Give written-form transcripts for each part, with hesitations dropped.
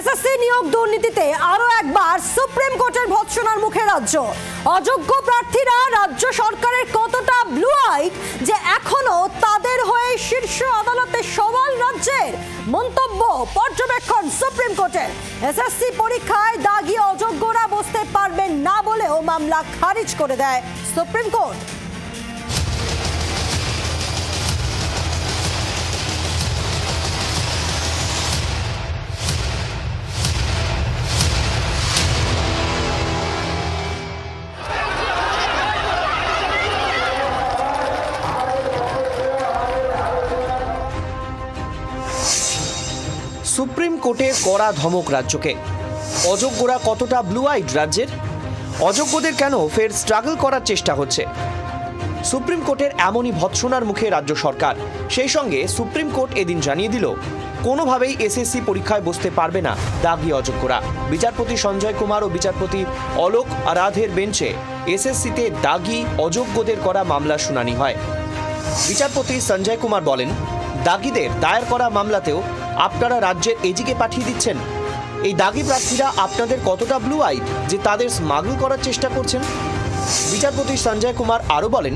SSC নিয়োগ দুর্নীতিতে আরো একবার সুপ্রিম কোর্টের ভৎসনার মুখে রাজ্য। অযোগ্য প্রার্থীরা রাজ্য সরকারের কতটা ব্লু আইড যে এখনো তাদের হয়ে শীর্ষ আদালতে সওয়াল রাজ্যের। মন্তব্য পর্যবেক্ষণ সুপ্রিম কোর্টের। এসএসসি পরীক্ষায় দাগি অযোগ্যরা বসতে পারবেন না বলেও মামলা খারিজ করে দেয় সুপ্রিম কোর্ট। সুপ্রিম কোর্টের কড়া ধমক রাজ্যকে। অযোগ্যরা কতটা ব্লু আইড রাজ্যের? অযোগ্যদের কেন ফের স্ট্রাগল করার চেষ্টা হচ্ছে? সুপ্রিম কোর্টের এমনই ভৎসনার মুখে রাজ্য সরকার। সেই সঙ্গে সুপ্রিম কোর্ট এদিন জানিয়ে দিল কোনোভাবেই এসএসসি পরীক্ষায় বসতে পারবে না দাগি অযোগ্যরা। বিচারপতি সঞ্জয় কুমার ও বিচারপতি অলোক আরাধের বেঞ্চে এসএসসিতে দাগি অযোগ্যদের করা মামলার শুনানি হয়। বিচারপতি সঞ্জয় কুমার বলেন, দাগিদের দায়ের করা মামলাতেও আপনারা রাজ্যের এজিকে পাঠিয়ে দিচ্ছেন। এই দাগি প্রার্থীরা আপনাদের কতটা ব্লু আইড যে তাদের স্মাগল করার চেষ্টা করছেন? বিচারপতি সঞ্জয় কুমার আরও বলেন,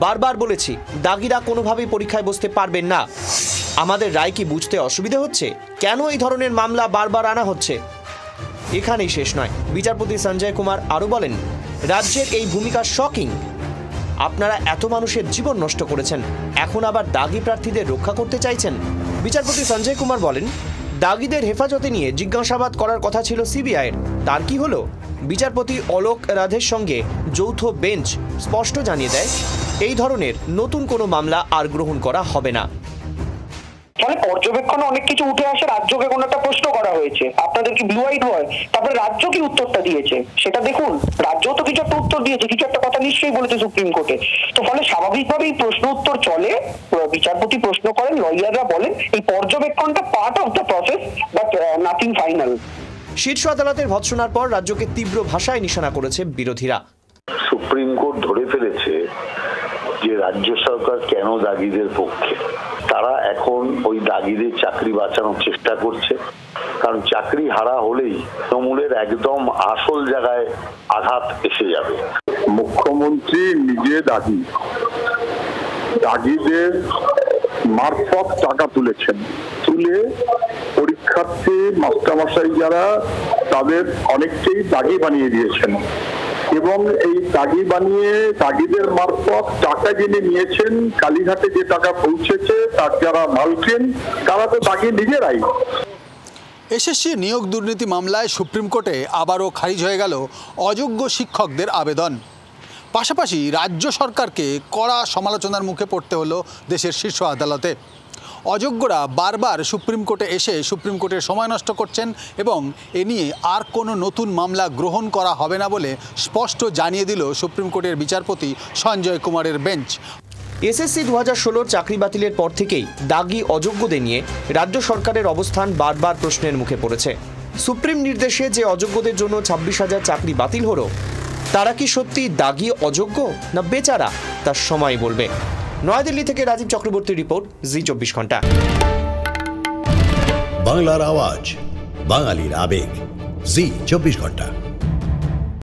বারবার বলেছি দাগিরা কোনোভাবেই পরীক্ষায় বসতে পারবেন না। আমাদের রায় কি বুঝতে অসুবিধা হচ্ছে? কেন এই ধরনের মামলা বারবার আনা হচ্ছে? এখানেই শেষ নয়। বিচারপতি সঞ্জয় কুমার আরও বলেন, রাজ্যের এই ভূমিকা শকিং। আপনারা এত মানুষের জীবন নষ্ট করেছেন, এখন আবার দাগি প্রার্থীদের রক্ষা করতে চাইছেন। বিচারপতি সঞ্জয় কুমার বলেন, দাগিদের হেফাজতে নিয়ে জিজ্ঞাসাবাদ করার কথা ছিল সিবিআইয়ের, তার কি হলো? বিচারপতি অলোক রাধের সঙ্গে যৌথ বেঞ্চ স্পষ্ট জানিয়ে দেয়, এই ধরনের নতুন কোনো মামলা আর গ্রহণ করা হবে না। মানে পর্যবেক্ষণে অনেক কিছু উঠে আসে, রাজ্যকে কোনো একটা প্রশ্ন করা হয়েছে, আপনাদের কি ব্লু আইড হয়? তারপরে রাজ্য কি উত্তরটা দিয়েছে সেটা দেখুন। রাজ্য তো কিছু একটা উত্তর দিয়েছে, কিছু একটা কথা নিশ্চয়ই বলেছে সুপ্রিম কোর্টে। তো ফলে স্বাভাবিকভাবেই প্রশ্ন উত্তর চলে, বিচারপতি প্রশ্ন করেন, লয়াররা বলেন এই পর্যবেক্ষণটা part of the process, but nothing final. শীর্ষ আদালতের ভৎসনার পর রাজ্যকে তীব্র ভাষায় নিশানা করেছে বিরোধীরা। সুপ্রিম কোর্ট ধরে ফেলেছে যে রাজ্য সরকার কেন দাগিদের পক্ষে। তারা এখন ওই দাগিদের চাকরি বাঁচানোর চেষ্টা করছে, কারণ চাকরি হারা হলেই তৃণমূলের একদম আসল জায়গায় আঘাত এসে যাবে। মুখ্যমন্ত্রী নিজে দাগিদের মারফত টাকা তুলেছেন, তুলে পরীক্ষার্থী মাস্টারমশাই যারা তাদের অনেককেই দাগি বানিয়ে দিয়েছেন, এবং এই দাগি বানিয়ে দাগিদের মারফত টাকা যিনি নিয়েছেন, কালীঘাটে যে টাকা পৌঁছেছে তার যারা মালকিন তারা তো দাগি নিজেরাই। এসএসসি নিয়োগ দুর্নীতি মামলায় সুপ্রিম কোর্টে আবারও খারিজ হয়ে গেল অযোগ্য শিক্ষকদের আবেদন। পাশাপাশি রাজ্য সরকারকে কড়া সমালোচনার মুখে পড়তে হলো দেশের শীর্ষ আদালতে। অযোগ্যরা বারবার সুপ্রিম কোর্টে এসে সুপ্রিম কোর্টের সময় নষ্ট করছেন এবং এ নিয়ে আর কোনো নতুন মামলা গ্রহণ করা হবে না বলে স্পষ্ট জানিয়ে দিল সুপ্রিম কোর্টের বিচারপতি সঞ্জয় কুমারের বেঞ্চ। এসএসসি 2016 চাকরি বাতিলের পর থেকেই দাগি অযোগ্যদের নিয়ে রাজ্য সরকারের অবস্থান বারবার প্রশ্নের মুখে পড়েছে। সুপ্রিম নির্দেশে যে অযোগ্যদের জন্য 26,000 চাকরি বাতিল হলো, তারা কি সত্যি দাগি অযোগ্য না বেচারা, তার সময় বলবে। নয়াদিল্লি থেকে রাজীব চক্রবর্তীর রিপোর্ট, জি24 ঘন্টা। বাংলার আওয়াজ, বাঙালির আবেগ, জি24 ঘন্টা।